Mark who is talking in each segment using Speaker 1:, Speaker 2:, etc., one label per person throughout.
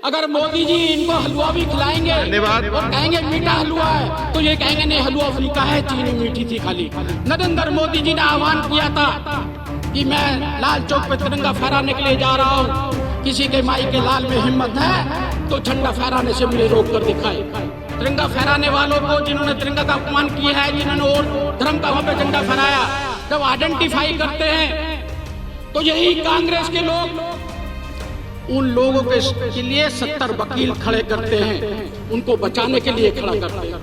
Speaker 1: अगर मोदी जी इनको हलवा भी खिलाएंगे और कहेंगे मीठा हलवा है, तो ये कहेंगे नहीं हलवा फीका है, चीनी मीठी थी खाली। नरेंद्र मोदी जी ने आह्वान किया था कि मैं लाल चौक पे तिरंगा फहराने के लिए जा रहा हूँ, किसी के माई के लाल में हिम्मत है तो झंडा फहराने से मुझे रोक कर दिखाए। तिरंगा फहराने वालों को, जिन्होंने तिरंगा का अपमान किया है, जिन्होंने और धर्म का वहां पे झंडा फहराया, जब आइडेंटिफाई करते हैं तो यही कांग्रेस के लोग उन लोगों के लिए 70 वकील खड़े करते हैं, उनको बचाने के लिए खड़ा करते हैं।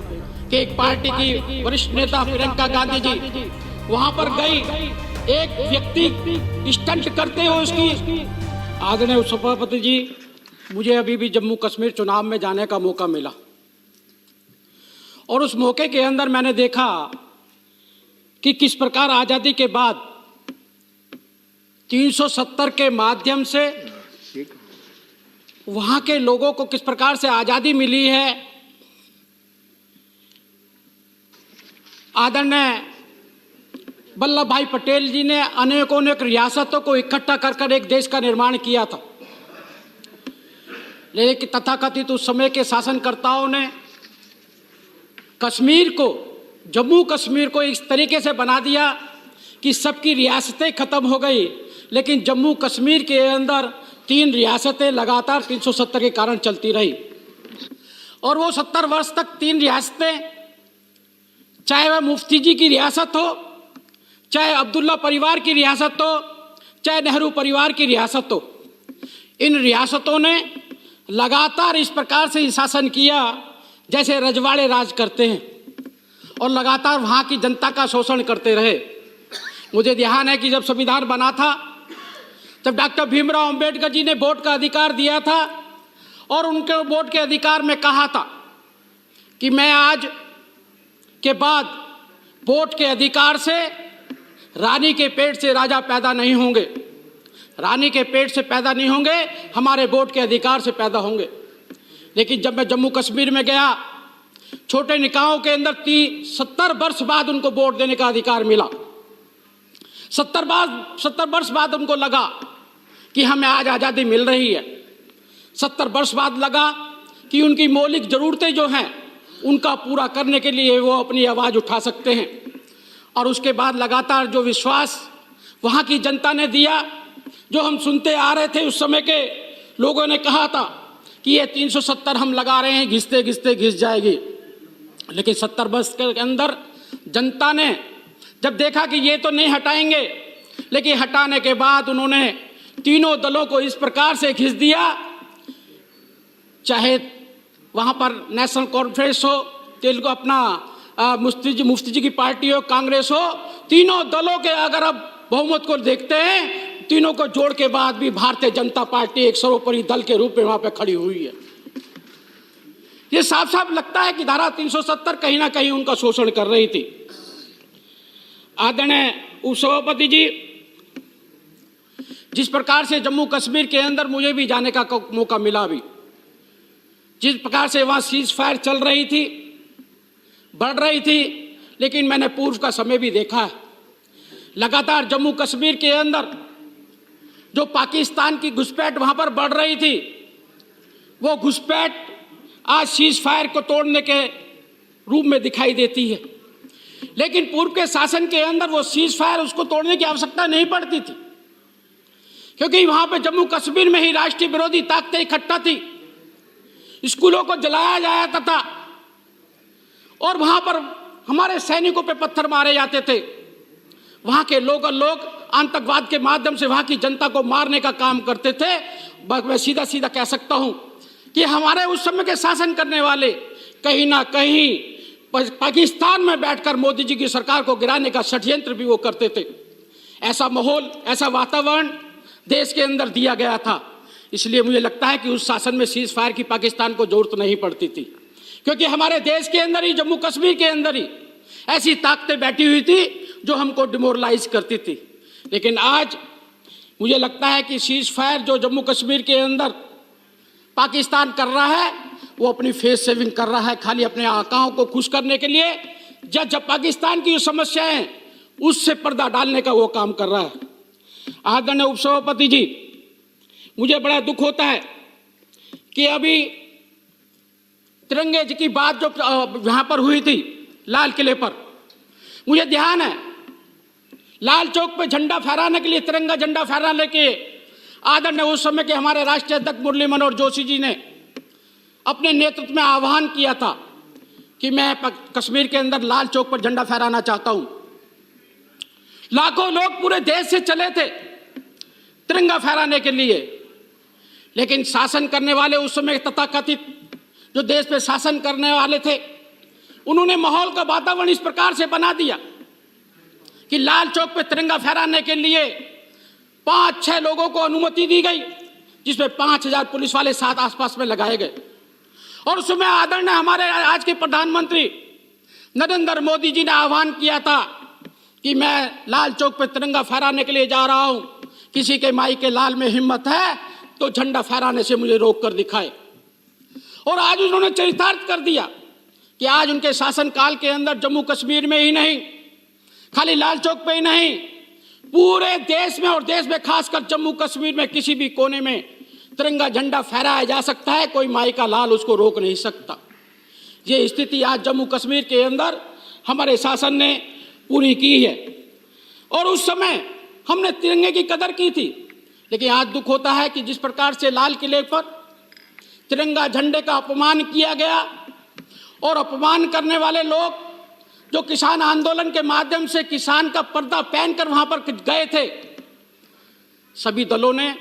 Speaker 1: कि एक पार्टी की वरिष्ठ नेता प्रियंका गांधी जी वहां पर गई, एक व्यक्ति स्टंट करते हुए उसकी। आदरणीय सभापति जी, मुझे अभी भी जम्मू कश्मीर चुनाव में जाने का मौका मिला और उस मौके के अंदर मैंने देखा कि किस प्रकार आजादी के बाद 370 के माध्यम से वहां के लोगों को किस प्रकार से आजादी मिली है। आदरणीय वल्लभ भाई पटेल जी ने अनेकों रियासतों को इकट्ठा कर एक देश का निर्माण किया था, लेकिन तथाकथित उस समय के शासनकर्ताओं ने कश्मीर को, जम्मू कश्मीर को इस तरीके से बना दिया कि सबकी रियासतें खत्म हो गई, लेकिन जम्मू कश्मीर के अंदर 3 रियासतें लगातार 370 के कारण चलती रही। और वो 70 वर्ष तक 3 रियासतें, चाहे वह मुफ्ती जी की रियासत हो, चाहे अब्दुल्ला परिवार की रियासत हो, चाहे नेहरू परिवार की रियासत हो, इन रियासतों ने लगातार इस प्रकार से शासन किया जैसे रजवाड़े राज करते हैं और लगातार वहाँ की जनता का शोषण करते रहे। मुझे ध्यान है कि जब संविधान बना था, जब डॉक्टर भीमराव अंबेडकर जी ने वोट का अधिकार दिया था और उनके वोट के अधिकार में कहा था कि मैं आज के बाद वोट के अधिकार से रानी के पेट से राजा पैदा नहीं होंगे, रानी के पेट से पैदा नहीं होंगे, हमारे वोट के अधिकार से पैदा होंगे। लेकिन जब मैं जम्मू कश्मीर में गया, छोटे निकायों के अंदर 70 वर्ष बाद उनको वोट देने का अधिकार मिला। 70 वर्ष बाद उनको लगा कि हमें आज आज़ादी मिल रही है। 70 वर्ष बाद लगा कि उनकी मौलिक ज़रूरतें जो हैं उनका पूरा करने के लिए वो अपनी आवाज़ उठा सकते हैं। और उसके बाद लगातार जो विश्वास वहाँ की जनता ने दिया, जो हम सुनते आ रहे थे, उस समय के लोगों ने कहा था कि ये 370 हम लगा रहे हैं, घिसते घिसते घिस जाएगी। लेकिन 70 वर्ष के अंदर जनता ने जब देखा कि ये तो नहीं हटाएंगे, लेकिन हटाने के बाद उन्होंने तीनों दलों को इस प्रकार से घिस दिया, चाहे वहाँ पर नेशनल कॉन्फ्रेंस हो, तेलुगु अपना मुफ्ती जी की पार्टी हो, कांग्रेस हो, तीनों दलों के अगर अब बहुमत को देखते हैं, तीनों को जोड़ के बाद भी भारतीय जनता पार्टी एक सर्वोपरि दल के रूप में वहाँ पे खड़ी हुई है। ये साफ साफ लगता है कि धारा 370 कहीं ना कहीं उनका शोषण कर रही थी। आदरणीय उपसभापति जी, जिस प्रकार से जम्मू कश्मीर के अंदर मुझे भी जाने का मौका मिला, भी जिस प्रकार से वहाँ सीज फायर चल रही थी, बढ़ रही थी, लेकिन मैंने पूर्व का समय भी देखा है। लगातार जम्मू कश्मीर के अंदर जो पाकिस्तान की घुसपैठ वहाँ पर बढ़ रही थी, वो घुसपैठ आज सीज फायर को तोड़ने के रूप में दिखाई देती है। लेकिन पूर्व के शासन के अंदर वो सीज फायर, उसको तोड़ने की आवश्यकता नहीं पड़ती थी, क्योंकि वहाँ पे जम्मू कश्मीर में ही राष्ट्रीय विरोधी ताकतें इकट्ठा थी। स्कूलों को जलाया जाता था और वहाँ पर हमारे सैनिकों पे पत्थर मारे जाते थे। वहाँ के लोग आतंकवाद के माध्यम से वहाँ की जनता को मारने का काम करते थे। मैं सीधा सीधा कह सकता हूँ कि हमारे उस समय के शासन करने वाले कहीं ना कहीं पाकिस्तान में बैठकर मोदी जी की सरकार को गिराने का षड्यंत्र भी वो करते थे। ऐसा माहौल, ऐसा वातावरण देश के अंदर दिया गया था। इसलिए मुझे लगता है कि उस शासन में सीज फायर की पाकिस्तान को जरूरत नहीं पड़ती थी, क्योंकि हमारे देश के अंदर ही, जम्मू कश्मीर के अंदर ही ऐसी ताकतें बैठी हुई थी जो हमको डिमोरलाइज करती थी। लेकिन आज मुझे लगता है कि सीज फायर जो जम्मू कश्मीर के अंदर पाकिस्तान कर रहा है, वो अपनी फेस सेविंग कर रहा है, खाली अपने आकाओं को खुश करने के लिए। जब पाकिस्तान की जो समस्याएं, उससे पर्दा डालने का वो काम कर रहा है। आदरणीय उपसभापति जी, मुझे बड़ा दुख होता है कि अभी तिरंगे की बात जो यहां पर हुई थी लाल किले पर, मुझे ध्यान है लाल चौक पे झंडा फहराने के लिए, तिरंगा झंडा फहराने के आदरणीय उस समय के हमारे राष्ट्रीय अध्यक्ष मुरली मनोहर जोशी जी ने अपने नेतृत्व में आह्वान किया था कि मैं कश्मीर के अंदर लाल चौक पर झंडा फहराना चाहता हूं। लाखों लोग पूरे देश से चले थे तिरंगा फहराने के लिए, लेकिन शासन करने वाले उस समय तथाकथित जो देश पे शासन करने वाले थे, उन्होंने माहौल का वातावरण इस प्रकार से बना दिया कि लाल चौक पे तिरंगा फहराने के लिए 5-6 लोगों को अनुमति दी गई, जिसमें 5000 पुलिस वाले साथ आसपास में लगाए गए। और उस समय आदरणीय हमारे आज के प्रधानमंत्री नरेंद्र मोदी जी ने आह्वान किया था कि मैं लाल चौक पे तिरंगा फहराने के लिए जा रहा हूं, किसी के माई के लाल में हिम्मत है तो झंडा फहराने से मुझे रोक कर दिखाए। और आज उन्होंने चरितार्थ कर दिया कि आज उनके शासनकाल के अंदर जम्मू कश्मीर में ही नहीं, खाली लाल चौक पे ही नहीं, पूरे देश में और देश में खासकर जम्मू कश्मीर में किसी भी कोने में तिरंगा झंडा फहराया जा सकता है, कोई माई का लाल उसको रोक नहीं सकता। ये स्थिति आज जम्मू कश्मीर के अंदर हमारे शासन ने पूरी की है। और उस समय हमने तिरंगे की कदर की थी, लेकिन आज दुख होता है कि जिस प्रकार से लाल किले पर तिरंगा झंडे का अपमान किया गया, और अपमान करने वाले लोग जो किसान आंदोलन के माध्यम से किसान का पर्दा पहनकर वहां पर गए थे, सभी दलों ने,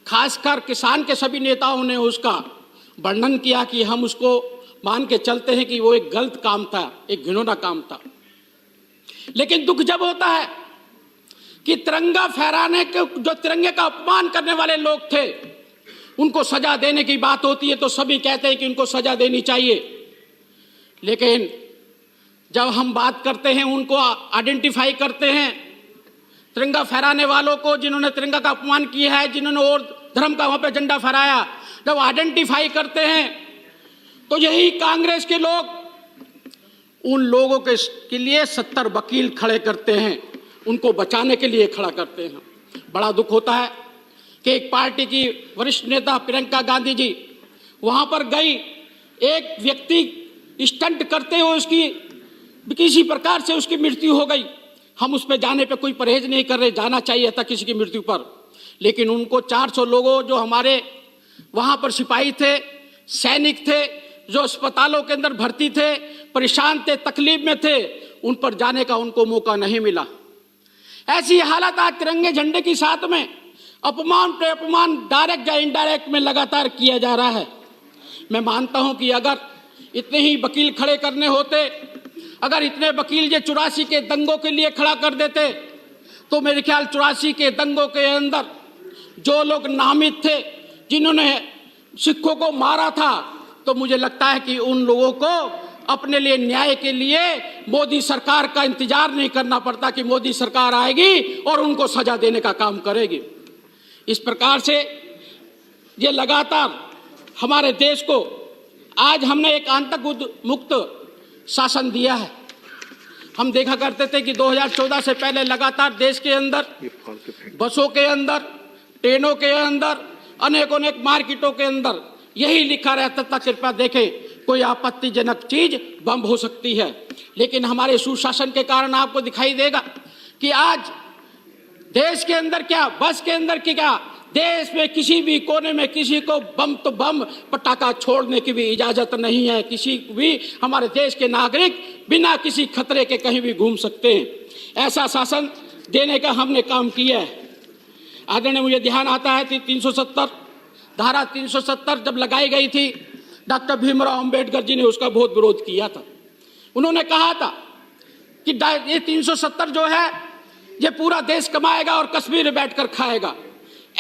Speaker 1: खासकर किसान के सभी नेताओं ने उसका वर्णन किया कि हम उसको मान के चलते हैं कि वो एक गलत काम था, एक घिनौना काम था। लेकिन दुख जब होता है कि तिरंगा फहराने के जो तिरंगे का अपमान करने वाले लोग थे, उनको सजा देने की बात होती है तो सभी कहते हैं कि उनको सजा देनी चाहिए। लेकिन जब हम बात करते हैं, उनको आइडेंटिफाई करते हैं, तिरंगा फहराने वालों को जिन्होंने तिरंगा का अपमान किया है, जिन्होंने और धर्म का वहां पे झंडा फहराया, जब आइडेंटिफाई करते हैं तो यही कांग्रेस के लोग उन लोगों के लिए 70 वकील खड़े करते हैं, उनको बचाने के लिए खड़ा करते हैं। बड़ा दुख होता है कि एक पार्टी की वरिष्ठ नेता प्रियंका गांधी जी वहां पर गई, एक व्यक्ति स्टंट करते हुए उसकी किसी प्रकार से उसकी मृत्यु हो गई। हम उस पर जाने पे कोई परहेज नहीं कर रहे, जाना चाहिए था किसी की मृत्यु पर, लेकिन उनको 400 लोगों जो हमारे वहां पर सिपाही थे, सैनिक थे, जो अस्पतालों के अंदर भर्ती थे, परेशान थे, तकलीफ में थे, उन पर जाने का उनको मौका नहीं मिला। ऐसी हालत आज तिरंगे झंडे की साथ में अपमान पे अपमान डायरेक्ट या इनडायरेक्ट में लगातार किया जा रहा है। मैं मानता हूं कि अगर इतने ही वकील खड़े करने होते, अगर इतने वकील ये 84 के दंगों के लिए खड़ा कर देते, तो मेरे ख्याल 84 के दंगों के अंदर जो लोग नामित थे, जिन्होंने सिखों को मारा था, तो मुझे लगता है कि उन लोगों को अपने लिए न्याय के लिए मोदी सरकार का इंतजार नहीं करना पड़ता कि मोदी सरकार आएगी और उनको सजा देने का काम करेगी। इस प्रकार से ये लगातार हमारे देश को आज हमने एक आतंक मुक्त शासन दिया है। हम देखा करते थे कि 2014 से पहले लगातार देश के अंदर बसों के अंदर, ट्रेनों के अंदर, अनेक मार्केटों के अंदर यही लिखा रहता था, कृपया देखें, कोई आपत्तिजनक चीज बम हो सकती है। लेकिन हमारे सुशासन के कारण आपको दिखाई देगा कि आज देश के अंदर क्या, बस के अंदर क्या, देश में किसी भी कोने में किसी को बम तो बम पटाखा छोड़ने की भी इजाजत नहीं है। किसी भी हमारे देश के नागरिक बिना किसी खतरे के कहीं भी घूम सकते हैं। ऐसा शासन देने का हमने काम किया है। आदरणीय, मुझे ध्यान आता है कि 370 धारा 370 जब लगाई गई थी, डॉक्टर भीमराव अंबेडकर जी ने उसका बहुत विरोध किया था। उन्होंने कहा था कि ये 370 जो है ये पूरा देश कमाएगा और कश्मीर में बैठकर खाएगा।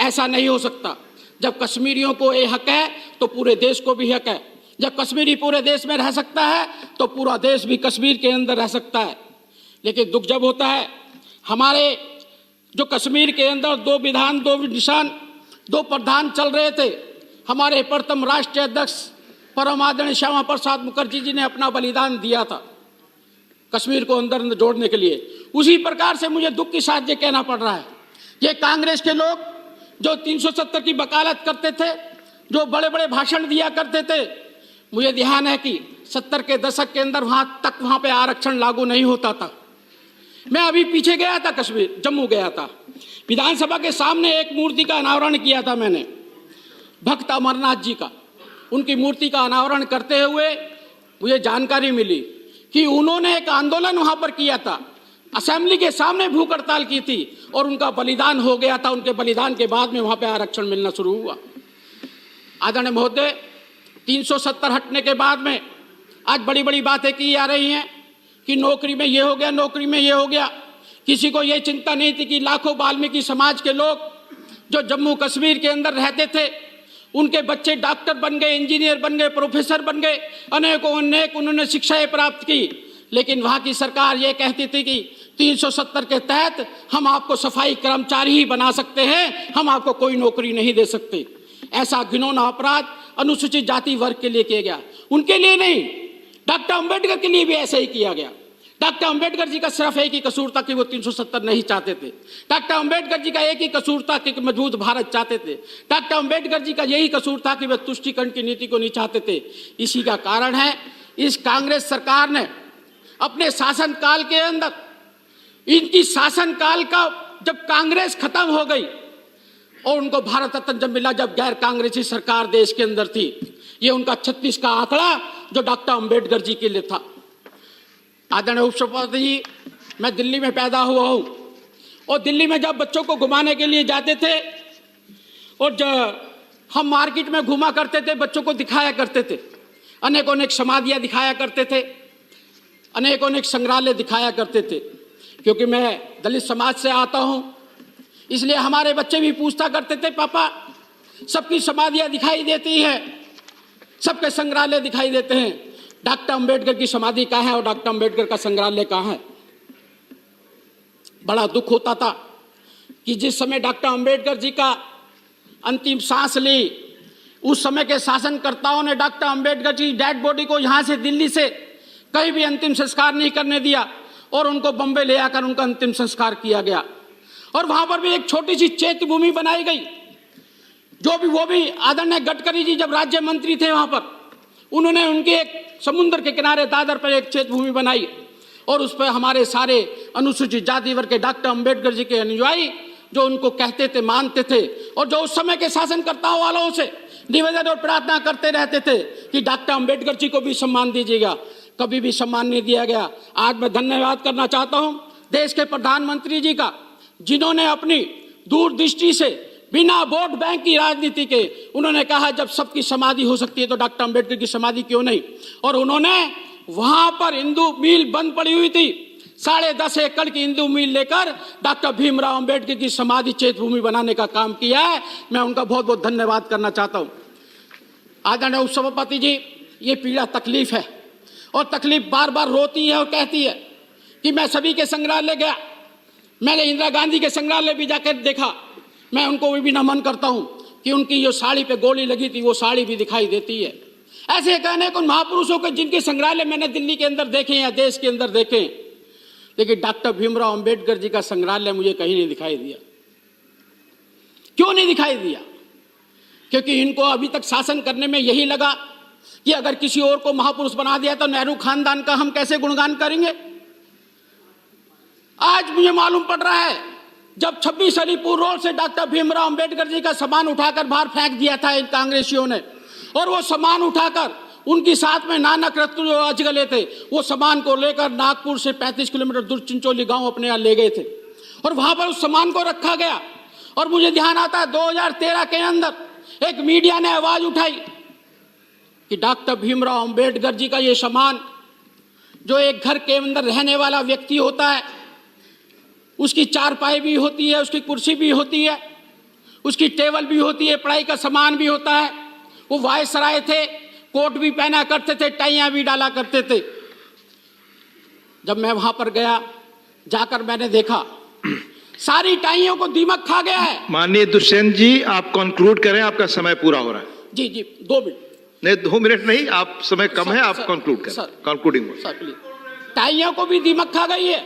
Speaker 1: ऐसा नहीं हो सकता। जब कश्मीरियों को ये हक है तो पूरे देश को भी हक है। जब कश्मीरी पूरे देश में रह सकता है तो पूरा देश भी कश्मीर के अंदर रह सकता है। लेकिन दुख जब होता है, हमारे जो कश्मीर के अंदर 2 विधान, 2 निशान, 2 प्रधान चल रहे थे। हमारे प्रथम राष्ट्रीय अध्यक्ष परम आदरणीय श्यामा प्रसाद मुखर्जी जी ने अपना बलिदान दिया था कश्मीर को अंदर जोड़ने के लिए। उसी प्रकार से मुझे दुख के साथ ये कहना पड़ रहा है, ये कांग्रेस के लोग जो 370 की वकालत करते थे, जो बड़े बड़े भाषण दिया करते थे, मुझे ध्यान है कि 70 के दशक के अंदर वहां पे आरक्षण लागू नहीं होता था। मैं अभी पीछे गया था, कश्मीर जम्मू गया था, विधानसभा के सामने एक मूर्ति का अनावरण किया था मैंने, भक्त अमरनाथ जी का। उनकी मूर्ति का अनावरण करते हुए मुझे जानकारी मिली कि उन्होंने एक आंदोलन वहां पर किया था, असेंबली के सामने भूख हड़ताल की थी और उनका बलिदान हो गया था। उनके बलिदान के बाद में वहां पे आरक्षण मिलना शुरू हुआ। आदरणीय महोदय, 370 हटने के बाद में आज बड़ी बड़ी बातें की जा रही हैं कि नौकरी में ये हो गया, नौकरी में ये हो गया। किसी को ये चिंता नहीं थी कि लाखों वाल्मीकि समाज के लोग जो जम्मू कश्मीर के अंदर रहते थे, उनके बच्चे डॉक्टर बन गए, इंजीनियर बन गए, प्रोफेसर बन गए, अनेकों अनेक उन्होंने शिक्षाएं प्राप्त की। लेकिन वहाँ की सरकार ये कहती थी कि 370 के तहत हम आपको सफाई कर्मचारी ही बना सकते हैं, हम आपको कोई नौकरी नहीं दे सकते। ऐसा घिनौना अपराध अनुसूचित जाति वर्ग के लिए किया गया, उनके लिए नहीं, डॉक्टर अंबेडकर के लिए भी ऐसा ही किया गया। डॉक्टर अंबेडकर जी का सिर्फ एक ही कसूर था कि वो 370 नहीं चाहते थे। डॉक्टर अंबेडकर जी का एक ही कसूर था कि मजबूत भारत चाहते थे। डॉक्टर अंबेडकर जी का यही कसूर था कि वे तुष्टीकरण की नीति को नहीं चाहते थे। इसी का कारण है इस कांग्रेस सरकार ने अपने शासनकाल के अंदर, इनकी शासनकाल का जब कांग्रेस खत्म हो गई और उनको भारत रत्न जब मिला, जब गैर कांग्रेसी सरकार देश के अंदर थी, ये उनका 36 का आंकड़ा जो डॉक्टर अंबेडकर जी के लिए था। आदरणीय उपसभापति जी, मैं दिल्ली में पैदा हुआ हूँ और दिल्ली में जब बच्चों को घुमाने के लिए जाते थे और जब हम मार्केट में घुमा करते थे, बच्चों को दिखाया करते थे, अनेकों अनेक समाधियाँ दिखाया करते थे, अनेकों अनेक संग्रहालय दिखाया करते थे। क्योंकि मैं दलित समाज से आता हूँ, इसलिए हमारे बच्चे भी पूछता करते थे, पापा सबकी समाधियाँ दिखाई देती हैं, सबके संग्रहालय दिखाई देते हैं, डॉक्टर अंबेडकर की समाधि कहाँ है और डॉक्टर अंबेडकर का संग्रहालय कहाँ है। बड़ा दुख होता था कि जिस समय डॉक्टर अंबेडकर जी का अंतिम सांस ली, उस समय के शासनकर्ताओं ने doctor Ambedkar ji dead body को यहाँ से, दिल्ली से कहीं भी अंतिम संस्कार नहीं करने दिया और उनको बम्बे ले आकर उनका अंतिम संस्कार किया गया। और वहां पर भी एक छोटी सी चैत्य भूमि बनाई गई, वो भी आदरणीय गडकरी जी जब राज्य मंत्री थे, वहां पर उन्होंने उनके एक समुद्र के किनारे दादर पर एक चैत्य भूमि बनाई और उस पर हमारे सारे अनुसूचित जाति वर्ग के डॉक्टर अंबेडकर जी के अनुयायी जो उनको कहते थे, मानते थे और जो उस समय के शासनकर्ताओं वालों से निवेदन और प्रार्थना करते रहते थे कि डॉक्टर अंबेडकर जी को भी सम्मान दीजिएगा, कभी भी सम्मान नहीं दिया गया। आज मैं धन्यवाद करना चाहता हूं देश के प्रधानमंत्री जी का, जिन्होंने अपनी दूरदृष्टि से बिना वोट बैंक की राजनीति के उन्होंने कहा जब सबकी समाधि हो सकती है तो डॉक्टर अंबेडकर की समाधि क्यों नहीं। और उन्होंने वहां पर हिंदू मिल बंद पड़ी हुई थी, 10.5 एकड़ की हिंदू मिल लेकर डॉक्टर भीमराव अंबेडकर की समाधि चैत्य भूमि बनाने का काम किया है। मैं उनका बहुत बहुत धन्यवाद करना चाहता हूं। आदरणीय उपसभापति जी, ये पीड़ा तकलीफ है और तकलीफ बार बार रोती है और कहती है कि मैं सभी के संग्रहालय गया, मैंने इंदिरा गांधी के संग्रहालय भी जाकर देखा, मैं उनको भी नमन करता हूं कि उनकी जो साड़ी पे गोली लगी थी वो साड़ी भी दिखाई देती है। ऐसे कहने को महापुरुषों के जिनके संग्रहालय मैंने दिल्ली के अंदर देखे या देश के अंदर देखे, लेकिन डॉक्टर भीमराव अंबेडकर जी का संग्रहालय मुझे कहीं नहीं दिखाई दिया। क्यों नहीं दिखाई दिया? क्योंकि इनको अभी तक शासन करने में यही लगा कि अगर किसी और को महापुरुष बना दिया तो नेहरू खानदान का हम कैसे गुणगान करेंगे। आज मुझे मालूम पड़ रहा है जब 26 अलीपुर रोड से डॉक्टर भीमराव अंबेडकर जी का सामान उठाकर बाहर फेंक दिया था इन कांग्रेसियों ने, और वो सामान उठाकर उनकी साथ में नानक रत्न जो अजगले थे, वो सामान को लेकर नागपुर से 35 किलोमीटर दूर चिंचोली गांव अपने यहाँ ले गए थे और वहां पर उस सामान को रखा गया। और मुझे ध्यान आता है 2013 के अंदर एक मीडिया ने आवाज उठाई कि डॉक्टर भीमराव अंबेडकर जी का ये सामान, जो एक घर के अंदर रहने वाला व्यक्ति होता है, उसकी चारपाई भी होती है, उसकी कुर्सी भी होती है, उसकी टेबल भी होती है, पढ़ाई का सामान भी होता है। वो वायसराय थे, कोट भी पहना करते थे, टाइयां भी डाला करते थे। जब मैं वहां पर गया, जाकर मैंने देखा सारी टाइयों को दीमक खा गया है।
Speaker 2: माननीय दुष्यंत जी, आप कंक्लूड करें, आपका समय पूरा हो रहा है।
Speaker 1: जी जी, 2 मिनट
Speaker 2: नहीं, 2 मिनट नहीं, आप समय कम है, आप कंक्लूड करें। Concluding
Speaker 1: sir please. टाइयों को भी दीमक खा गई है,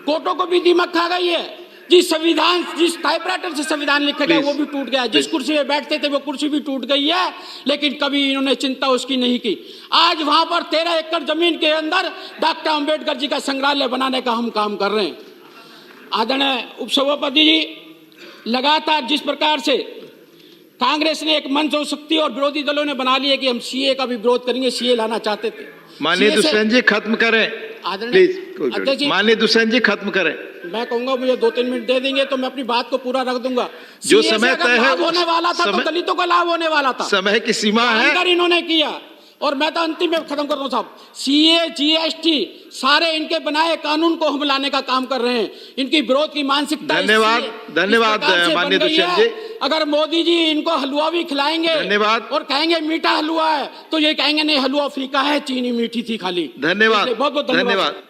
Speaker 1: कोटों को भी दीमक खा गई है, जिस संविधान, जिस टाइपराइटर से संविधान लिखा गया
Speaker 2: Please.
Speaker 1: वो भी टूट गया, जिस कुर्सी पे बैठते थे वो कुर्सी भी टूट गई है, लेकिन कभी इन्होंने चिंता उसकी नहीं की। आज वहां पर 13 एकड़ जमीन के अंदर डॉक्टर अंबेडकर जी का संग्रहालय बनाने का हम काम कर रहे हैं। आदरणीय उपसभापति जी, लगातार जिस प्रकार से कांग्रेस ने एक मंच हो सकती और विरोधी दलों ने बना लिया कि हम सीए का भी विरोध करेंगे, सीए लाना चाहते थे।
Speaker 2: माननीय
Speaker 1: CA से-
Speaker 2: दुष्यंत जी खत्म करें
Speaker 1: आदरणीय
Speaker 2: प्लीज।
Speaker 1: अध्यक्ष जी,
Speaker 2: माननीय दुष्यंत जी खत्म करें।
Speaker 1: मैं कहूंगा मुझे 2-3 मिनट दे देंगे तो मैं अपनी बात को पूरा रख दूंगा।
Speaker 2: जो
Speaker 1: CA से
Speaker 2: समय
Speaker 1: अगर
Speaker 2: तय है,
Speaker 1: लाभ होने वाला था तो
Speaker 2: समय-
Speaker 1: दलितों का लाभ होने वाला था।
Speaker 2: समय की सीमा है।
Speaker 1: अंदर इन्होंने किया। और मैं तो अंतिम में खत्म कर रहा हूं साहब, सीए जीएसटी सारे इनके बनाए कानून को हम लाने का काम कर रहे हैं। इनकी विरोध की मानसिकता
Speaker 2: धन्यवाद,
Speaker 1: इस
Speaker 2: धन्यवाद
Speaker 1: प्रकार से बन
Speaker 2: माननीय
Speaker 1: गई
Speaker 2: दुष्यंत
Speaker 1: है।
Speaker 2: जी।
Speaker 1: अगर मोदी जी इनको हलवा भी खिलाएंगे
Speaker 2: धन्यवाद।
Speaker 1: और कहेंगे मीठा हलवा है तो ये कहेंगे नहीं हलवा फीका है, चीनी मीठी थी खाली।
Speaker 2: धन्यवाद,
Speaker 1: बहुत बहुत धन्यवाद।
Speaker 2: धन्यवाद।